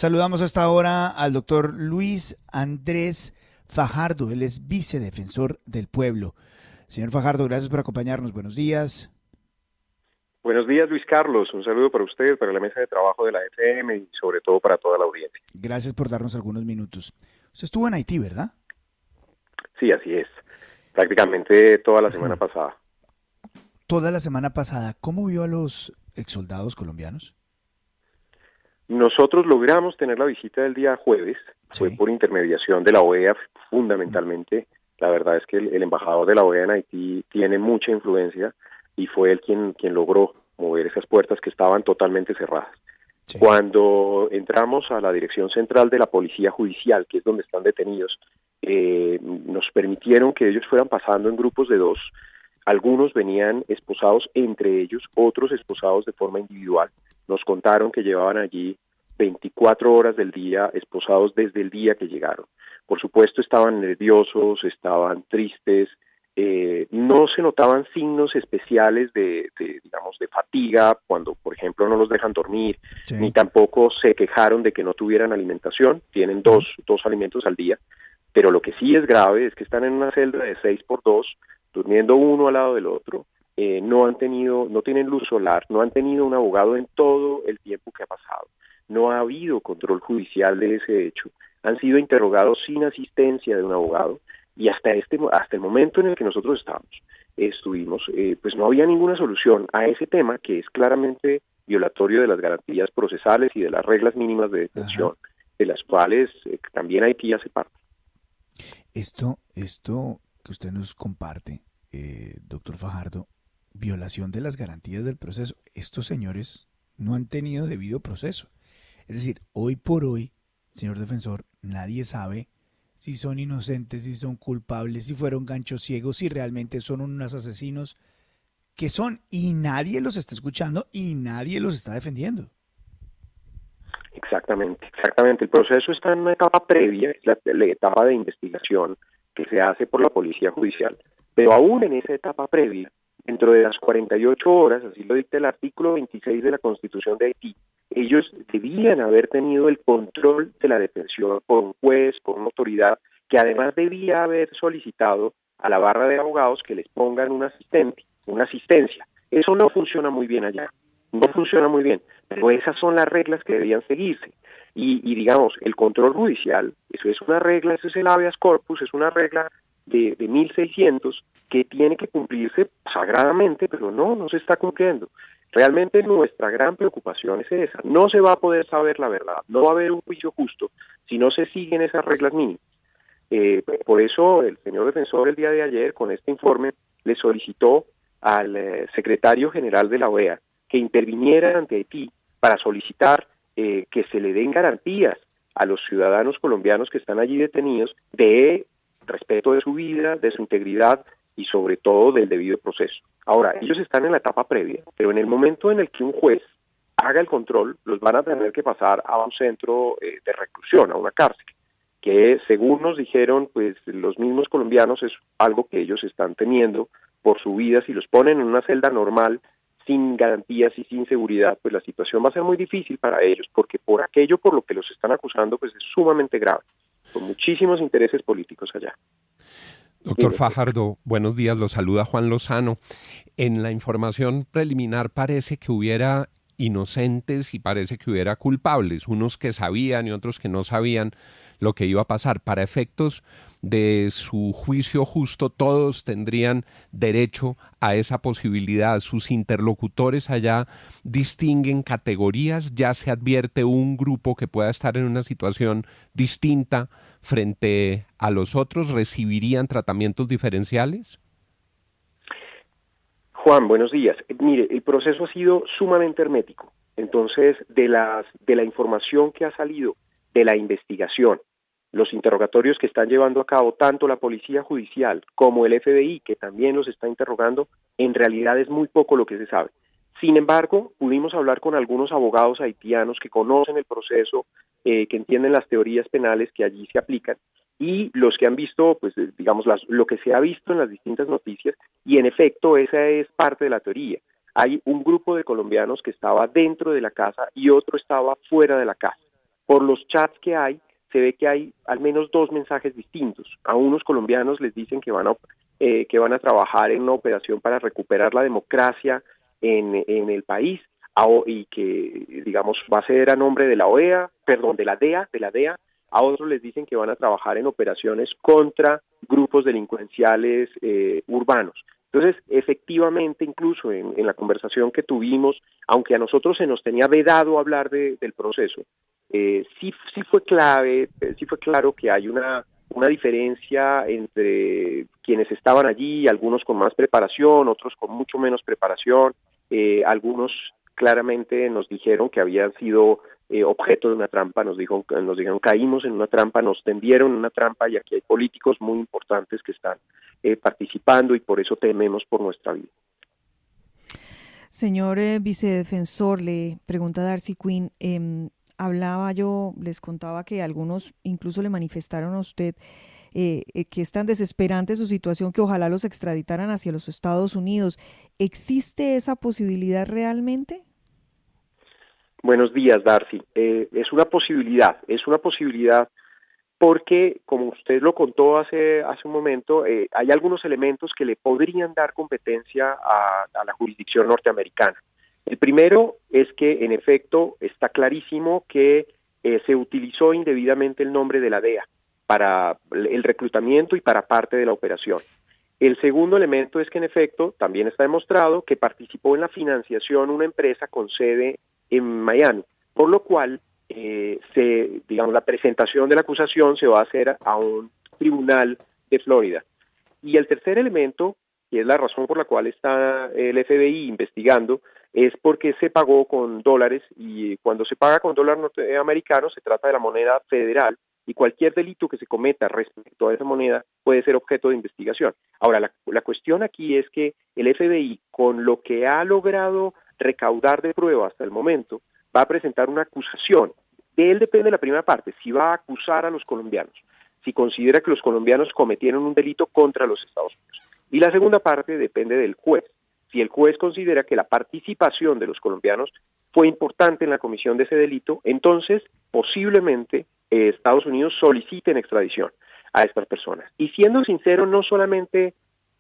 Saludamos hasta ahora al doctor Luis Andrés Fajardo, él es vicedefensor del pueblo. Señor Fajardo, gracias por acompañarnos, buenos días. Buenos días, Luis Carlos. Un saludo para usted, para la mesa de trabajo de la FM y sobre todo para toda la audiencia. Gracias por darnos algunos minutos. Usted estuvo en Haití, ¿verdad? Sí, así es. Prácticamente toda la semana pasada. Toda la semana pasada, ¿cómo vio a los exsoldados colombianos? Nosotros logramos tener la visita del día jueves. Fue Sí. por intermediación de la OEA, fundamentalmente. La verdad es que el embajador de la OEA en Haití tiene mucha influencia y fue él quien logró mover esas puertas que estaban totalmente cerradas. Sí. Cuando entramos a la dirección central de la Policía Judicial, que es donde están detenidos, nos permitieron que ellos fueran pasando en grupos de dos. Algunos venían esposados entre ellos, otros esposados de forma individual. Nos contaron que llevaban allí 24 horas del día esposados desde el día que llegaron. Por supuesto estaban nerviosos, estaban tristes, no se notaban signos especiales digamos, de fatiga cuando, por ejemplo, no los dejan dormir, Sí. ni tampoco se quejaron de que no tuvieran alimentación. Tienen dos alimentos al día, pero lo que sí es grave es que están en una celda de 6x2, durmiendo uno al lado del otro. No tienen luz solar, no han tenido un abogado en todo el tiempo que ha pasado. No ha habido control judicial de ese hecho. Han sido interrogados sin asistencia de un abogado. Y hasta el momento en el que nosotros estuvimos, pues no había ninguna solución a ese tema que es claramente violatorio de las garantías procesales y de las reglas mínimas de detención, de las cuales también Haití hace parte. Esto que usted nos comparte, doctor Fajardo, violación de las garantías del proceso. Estos señores no han tenido debido proceso. Es decir, hoy por hoy, señor defensor, nadie sabe si son inocentes, si son culpables, si fueron ganchos ciegos, si realmente son unos asesinos, que son, y nadie los está escuchando y nadie los está defendiendo. Exactamente. El proceso está en una etapa previa, es la etapa de investigación que se hace por la Policía Judicial, pero aún en esa etapa previa, dentro de las 48 horas, así lo dicta el artículo 26 de la Constitución de Haití, ellos debían haber tenido el control de la detención por un juez, por una autoridad, que además debía haber solicitado a la barra de abogados que les pongan una asistencia. Eso no funciona muy bien allá, no funciona muy bien, pero esas son las reglas que debían seguirse. Y digamos, el control judicial, eso es una regla, eso es el habeas corpus, es una regla de 1600 que tiene que cumplirse sagradamente, pero no se está cumpliendo. Realmente nuestra gran preocupación es esa. No se va a poder saber la verdad, no va a haber un juicio justo si no se siguen esas reglas mínimas. Por eso el señor defensor el día de ayer con este informe le solicitó al secretario general de la OEA que interviniera ante Haití para solicitar que se le den garantías a los ciudadanos colombianos que están allí detenidos de respeto de su vida, de su integridad y sobre todo del debido proceso. Ahora, ellos están en la etapa previa, pero en el momento en el que un juez haga el control, los van a tener que pasar a un centro de reclusión, a una cárcel, que según nos dijeron, pues los mismos colombianos es algo que ellos están teniendo por su vida. Si los ponen en una celda normal, sin garantías y sin seguridad, pues la situación va a ser muy difícil para ellos, porque por aquello por lo que los están acusando, pues es sumamente grave, con muchísimos intereses políticos allá. Doctor Fajardo, buenos días, lo saluda Juan Lozano. En la información preliminar parece que hubiera inocentes y parece que hubiera culpables, unos que sabían y otros que no sabían lo que iba a pasar. Para efectos de su juicio justo, todos tendrían derecho a esa posibilidad. Sus interlocutores allá distinguen categorías, ya se advierte un grupo que pueda estar en una situación distinta frente a los otros, ¿recibirían tratamientos diferenciales? Juan, buenos días. Mire, el proceso ha sido sumamente hermético. Entonces, de la información que ha salido de la investigación, los interrogatorios que están llevando a cabo tanto la Policía Judicial como el FBI, que también los está interrogando, en realidad es muy poco lo que se sabe. Sin embargo, pudimos hablar con algunos abogados haitianos que conocen el proceso, que entienden las teorías penales que allí se aplican, y los que han visto, pues digamos, lo que se ha visto en las distintas noticias, y en efecto esa es parte de la teoría. Hay un grupo de colombianos que estaba dentro de la casa y otro estaba fuera de la casa. Por los chats que hay, se ve que hay al menos 2 mensajes distintos. A unos colombianos les dicen que van a trabajar en una operación para recuperar la democracia en el país, y que, digamos, va a ser a nombre de la OEA, perdón, de la DEA. A otros les dicen que van a trabajar en operaciones contra grupos delincuenciales urbanos. Entonces, efectivamente, incluso en la conversación que tuvimos, aunque a nosotros se nos tenía vedado hablar del proceso, sí fue claro que hay una diferencia entre quienes estaban allí, algunos con más preparación, otros con mucho menos preparación, algunos claramente nos dijeron que habían sido objeto de una trampa, nos dijeron caímos en una trampa, nos tendieron en una trampa y aquí hay políticos muy importantes que están participando y por eso tememos por nuestra vida. Señor vicedefensor, le pregunta Darcy Quinn, les contaba que algunos incluso le manifestaron a usted que es tan desesperante su situación que ojalá los extraditaran hacia los Estados Unidos. ¿Existe esa posibilidad realmente? Buenos días, Darcy. Es una posibilidad porque, como usted lo contó hace un momento, hay algunos elementos que le podrían dar competencia a la jurisdicción norteamericana. El primero es que, en efecto, está clarísimo que se utilizó indebidamente el nombre de la DEA para el reclutamiento y para parte de la operación. El segundo elemento es que, en efecto, también está demostrado que participó en la financiación una empresa con sede en Miami, por lo cual la presentación de la acusación se va a hacer a un tribunal de Florida. Y el tercer elemento, y es la razón por la cual está el FBI investigando, es porque se pagó con dólares, y cuando se paga con dólar norteamericano se trata de la moneda federal, y cualquier delito que se cometa respecto a esa moneda puede ser objeto de investigación. Ahora, la cuestión aquí es que el FBI, con lo que ha logrado recaudar de prueba hasta el momento, va a presentar una acusación. De él depende la primera parte, si va a acusar a los colombianos, si considera que los colombianos cometieron un delito contra los Estados Unidos. Y la segunda parte depende del juez. Si el juez considera que la participación de los colombianos fue importante en la comisión de ese delito, entonces posiblemente Estados Unidos soliciten extradición a estas personas. Y siendo sincero, no solamente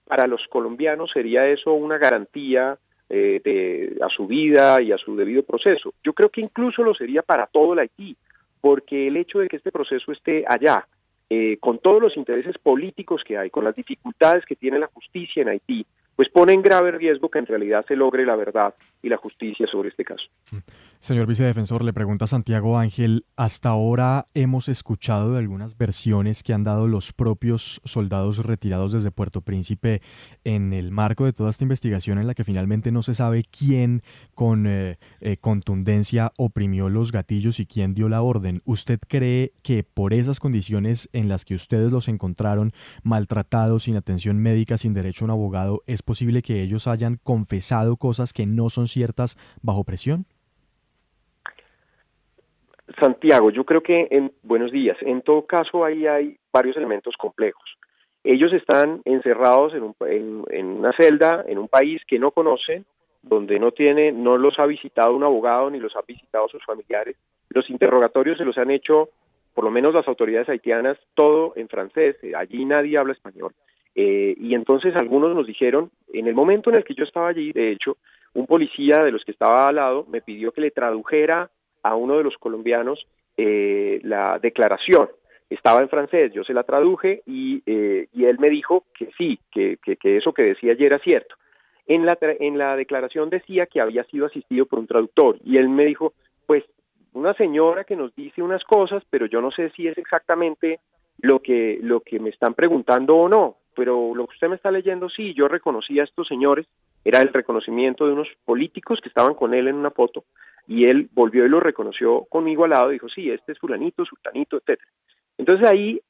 para los colombianos sería eso una garantía a su vida y a su debido proceso. Yo creo que incluso lo sería para todo el Haití, porque el hecho de que este proceso esté allá, con todos los intereses políticos que hay, con las dificultades que tiene la justicia en Haití, pues pone en grave riesgo que en realidad se logre la verdad y la justicia sobre este caso. Señor vicedefensor, le pregunta Santiago Ángel, hasta ahora hemos escuchado de algunas versiones que han dado los propios soldados retirados desde Puerto Príncipe en el marco de toda esta investigación en la que finalmente no se sabe quién con contundencia oprimió los gatillos y quién dio la orden. ¿Usted cree que por esas condiciones en las que ustedes los encontraron maltratados, sin atención médica, sin derecho a un abogado, es posible que ellos hayan confesado cosas que no son ciertas bajo presión? Santiago, yo creo que buenos días, en todo caso ahí hay varios elementos complejos. Ellos están encerrados en una celda, en un país que no conocen, donde no los ha visitado un abogado ni los ha visitado sus familiares. Los interrogatorios se los han hecho, por lo menos las autoridades haitianas, todo en francés, allí nadie habla español. Y entonces algunos nos dijeron, en el momento en el que yo estaba allí, de hecho, un policía de los que estaba al lado me pidió que le tradujera a uno de los colombianos la declaración. Estaba en francés, yo se la traduje y él me dijo que sí, que eso que decía ayer era cierto. En la declaración decía que había sido asistido por un traductor y él me dijo, pues una señora que nos dice unas cosas, pero yo no sé si es exactamente lo que me están preguntando o no, pero lo que usted me está leyendo, sí, yo reconocí a estos señores, era el reconocimiento de unos políticos que estaban con él en una foto, y él volvió y lo reconoció conmigo al lado, dijo, sí, este es fulanito, sultanito, etcétera. Entonces ahí,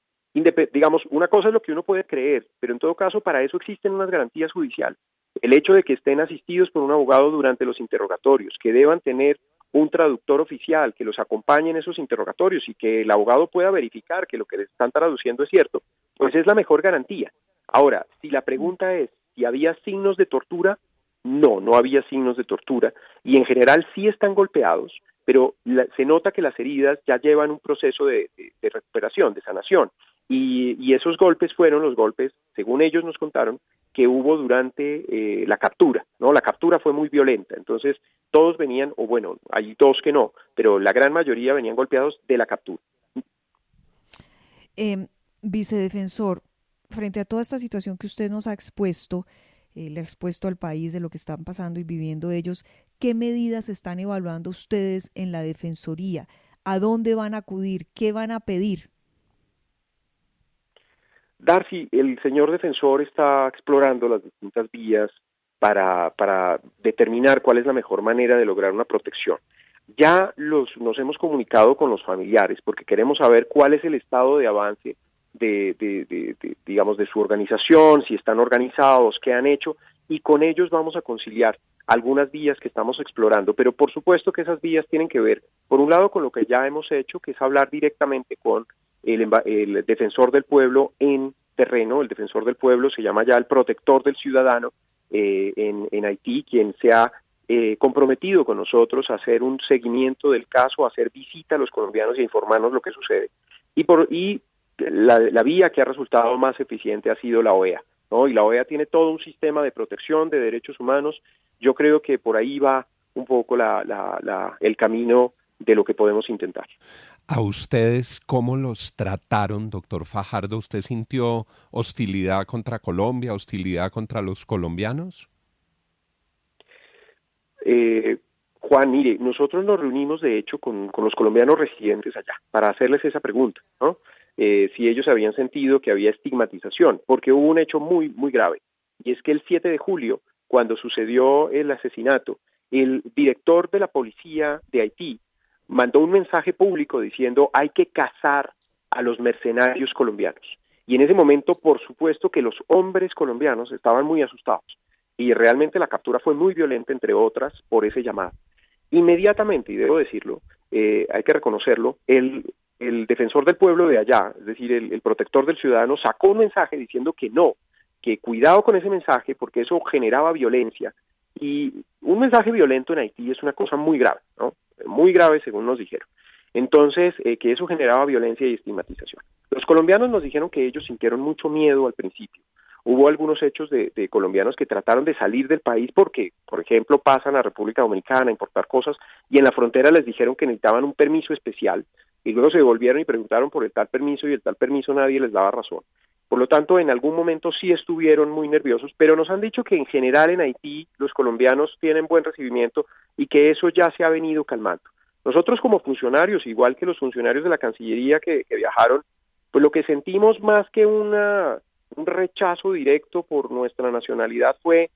digamos, una cosa es lo que uno puede creer, pero en todo caso para eso existen unas garantías judiciales. El hecho de que estén asistidos por un abogado durante los interrogatorios, que deban tener un traductor oficial que los acompañe en esos interrogatorios y que el abogado pueda verificar que lo que les están traduciendo es cierto, pues es la mejor garantía. Ahora, si la pregunta es si había signos de tortura, no había signos de tortura y en general sí están golpeados, pero se nota que las heridas ya llevan un proceso de recuperación, de sanación, y esos golpes fueron los golpes, según ellos nos contaron, que hubo durante la captura, ¿no? La captura fue muy violenta, entonces todos venían, o bueno, hay dos que no, pero la gran mayoría venían golpeados de la captura. Vicedefensor, frente a toda esta situación que usted nos ha expuesto, le ha expuesto al país de lo que están pasando y viviendo ellos, ¿qué medidas están evaluando ustedes en la Defensoría? ¿A dónde van a acudir? ¿Qué van a pedir? Darcy, el señor defensor está explorando las distintas vías para determinar cuál es la mejor manera de lograr una protección. Ya nos hemos comunicado con los familiares porque queremos saber cuál es el estado de avance digamos, de su organización, si están organizados, qué han hecho, y con ellos vamos a conciliar algunas vías que estamos explorando, pero por supuesto que esas vías tienen que ver, por un lado, con lo que ya hemos hecho, que es hablar directamente con el defensor del pueblo en terreno. El defensor del pueblo se llama ya el protector del ciudadano en Haití, quien se ha comprometido con nosotros a hacer un seguimiento del caso, a hacer visita a los colombianos y a informarnos lo que sucede. Y la vía que ha resultado más eficiente ha sido la OEA, ¿no? Y la OEA tiene todo un sistema de protección de derechos humanos. Yo creo que por ahí va un poco el camino de lo que podemos intentar. ¿A ustedes cómo los trataron, doctor Fajardo? ¿Usted sintió hostilidad contra Colombia, hostilidad contra los colombianos? Juan, mire, nosotros nos reunimos de hecho con los colombianos residentes allá para hacerles esa pregunta, ¿no? Si ellos habían sentido que había estigmatización, porque hubo un hecho muy, muy grave, y es que el 7 de julio, cuando sucedió el asesinato, el director de la policía de Haití mandó un mensaje público diciendo hay que cazar a los mercenarios colombianos. Y en ese momento, por supuesto que los hombres colombianos estaban muy asustados, y realmente la captura fue muy violenta, entre otras, por ese llamado. Inmediatamente, y debo decirlo, hay que reconocerlo, el defensor del pueblo de allá, es decir, el protector del ciudadano, sacó un mensaje diciendo que no, que cuidado con ese mensaje porque eso generaba violencia, y un mensaje violento en Haití es una cosa muy grave, ¿no? Muy grave según nos dijeron. Entonces, que eso generaba violencia y estigmatización. Los colombianos nos dijeron que ellos sintieron mucho miedo al principio. Hubo algunos hechos de colombianos que trataron de salir del país porque, por ejemplo, pasan a República Dominicana a importar cosas y en la frontera les dijeron que necesitaban un permiso especial y luego se devolvieron y preguntaron por el tal permiso y el tal permiso nadie les daba razón. Por lo tanto, en algún momento sí estuvieron muy nerviosos, pero nos han dicho que en general en Haití los colombianos tienen buen recibimiento y que eso ya se ha venido calmando. Nosotros como funcionarios, igual que los funcionarios de la Cancillería que viajaron, pues lo que sentimos más que un rechazo directo por nuestra nacionalidad fue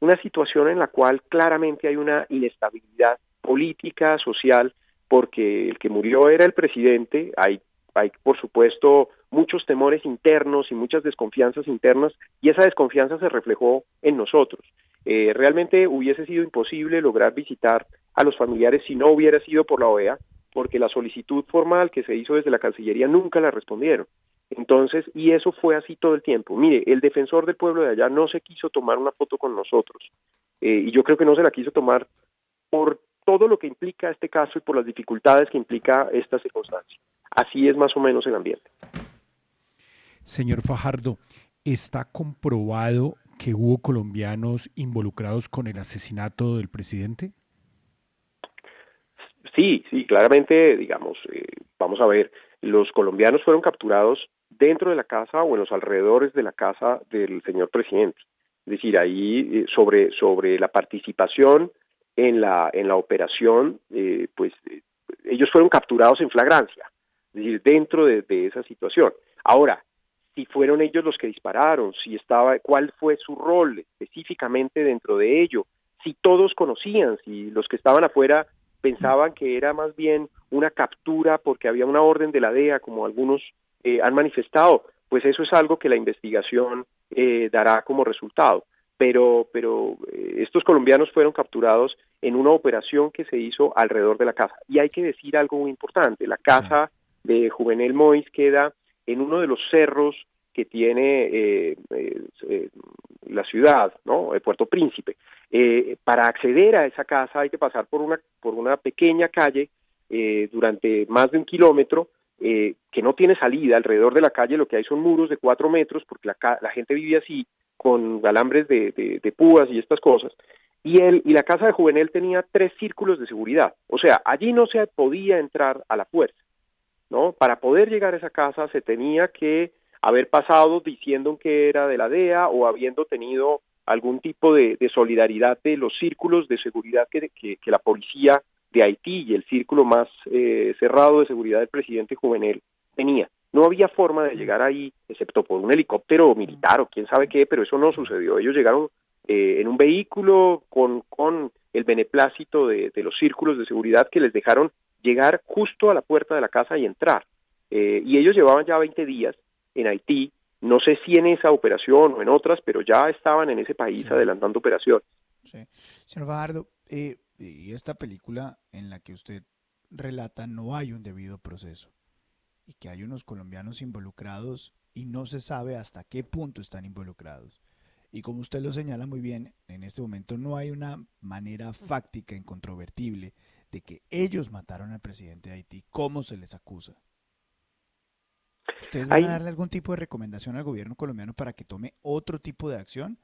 una situación en la cual claramente hay una inestabilidad política, social, porque el que murió era el presidente. Hay por supuesto muchos temores internos y muchas desconfianzas internas, y esa desconfianza se reflejó en nosotros. Realmente hubiese sido imposible lograr visitar a los familiares si no hubiera sido por la OEA, porque la solicitud formal que se hizo desde la Cancillería nunca la respondieron. Entonces, y eso fue así todo el tiempo. Mire, el defensor del pueblo de allá no se quiso tomar una foto con nosotros, y yo creo que no se la quiso tomar por todo lo que implica este caso y por las dificultades que implica esta circunstancia. Así es más o menos el ambiente. Señor Fajardo, ¿está comprobado que hubo colombianos involucrados con el asesinato del presidente? Sí, claramente, digamos, vamos a ver, los colombianos fueron capturados dentro de la casa o en los alrededores de la casa del señor presidente. Es decir, ahí sobre la participación en la operación, ellos fueron capturados en flagrancia, es decir, dentro de esa situación. Ahora, si fueron ellos los que dispararon, cuál fue su rol específicamente dentro de ello, si todos conocían, si los que estaban afuera pensaban que era más bien una captura porque había una orden de la DEA, como algunos han manifestado, pues eso es algo que la investigación dará como resultado. Pero estos colombianos fueron capturados en una operación que se hizo alrededor de la casa. Y hay que decir algo muy importante, la casa de Juvenel Moïse queda en uno de los cerros que tiene la ciudad, ¿no? De Puerto Príncipe. Para acceder a esa casa hay que pasar por una pequeña calle durante más de 1 kilómetro, que no tiene salida. Alrededor de la calle lo que hay son muros de 4 metros, porque la gente vive así, con alambres de púas y estas cosas. Y la casa de Juvenel tenía 3 círculos de seguridad. O sea, allí no se podía entrar a la fuerza, ¿no? Para poder llegar a esa casa se tenía que haber pasado diciendo que era de la DEA o habiendo tenido algún tipo de solidaridad de los círculos de seguridad que la policía de Haití y el círculo más cerrado de seguridad del presidente Juvenel tenía. No había forma de llegar ahí, excepto por un helicóptero militar o quién sabe qué, pero eso no sucedió. Ellos llegaron en un vehículo con el beneplácito de los círculos de seguridad que les dejaron llegar justo a la puerta de la casa y entrar. Y ellos llevaban ya 20 días en Haití, no sé si en esa operación o en otras, pero ya estaban en ese país adelantando operaciones. Sí. Señor Fajardo, y esta película en la que usted relata no hay un debido proceso y que hay unos colombianos involucrados y no se sabe hasta qué punto están involucrados. Y como usted lo señala muy bien, en este momento no hay una manera fáctica, incontrovertible, de que ellos mataron al presidente de Haití, ¿cómo se les acusa? ¿Ustedes van a darle algún tipo de recomendación al gobierno colombiano para que tome otro tipo de acción?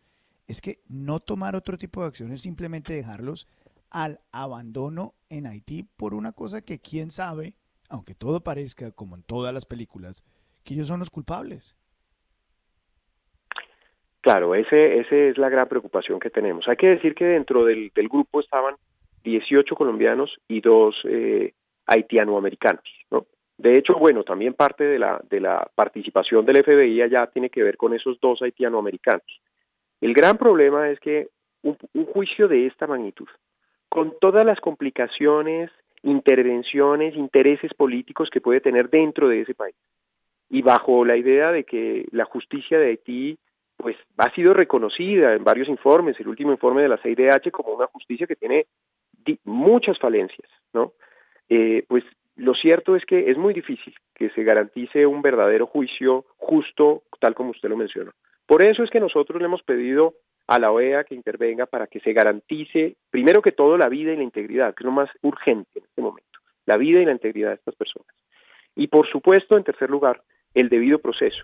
Es que no tomar otro tipo de acción es simplemente dejarlos al abandono en Haití por una cosa que quién sabe, aunque todo parezca como en todas las películas, que ellos son los culpables. Claro, esa es la gran preocupación que tenemos. Hay que decir que dentro del grupo estaban 18 colombianos y 2 haitianoamericanos, ¿no? De hecho, bueno, también parte de la participación del FBI allá tiene que ver con esos 2 haitianoamericanos. El gran problema es que un juicio de esta magnitud, con todas las complicaciones, intervenciones, intereses políticos que puede tener dentro de ese país, y bajo la idea de que la justicia de Haití pues ha sido reconocida en varios informes, el último informe de la CIDH como una justicia que tiene muchas falencias, ¿no? Pues lo cierto es que es muy difícil que se garantice un verdadero juicio justo, tal como usted lo mencionó. Por eso es que nosotros le hemos pedido a la OEA que intervenga para que se garantice, primero que todo, la vida y la integridad, que es lo más urgente en este momento, la vida y la integridad de estas personas. Y por supuesto, en tercer lugar, el debido proceso.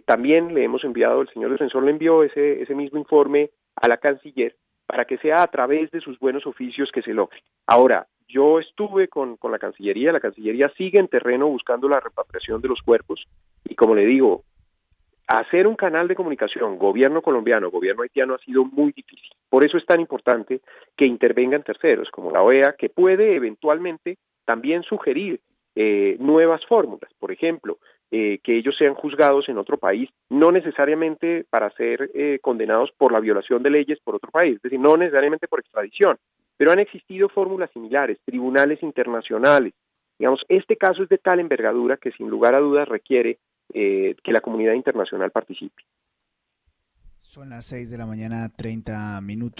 También le hemos enviado, el señor defensor le envió ese mismo informe a la canciller para que sea a través de sus buenos oficios que se logre. Ahora, yo estuve con la Cancillería sigue en terreno buscando la repatriación de los cuerpos y como le digo, hacer un canal de comunicación, gobierno colombiano, gobierno haitiano ha sido muy difícil. Por eso es tan importante que intervengan terceros como la OEA, que puede eventualmente también sugerir nuevas fórmulas, por ejemplo, que ellos sean juzgados en otro país, no necesariamente para ser condenados por la violación de leyes por otro país, es decir, no necesariamente por extradición, pero han existido fórmulas similares, tribunales internacionales. Digamos, este caso es de tal envergadura que sin lugar a dudas requiere que la comunidad internacional participe. Son las 6:30 a.m.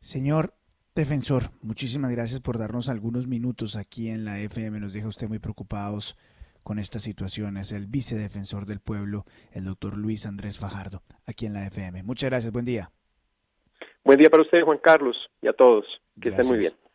Señor defensor, muchísimas gracias por darnos algunos minutos aquí en la FM. Nos deja usted muy preocupados con esta situación. Es el vicedefensor del pueblo, el doctor Luis Andrés Fajardo, aquí en la FM. Muchas gracias, buen día. Buen día para usted, Juan Carlos, y a todos. Que Gracias. estén muy bien.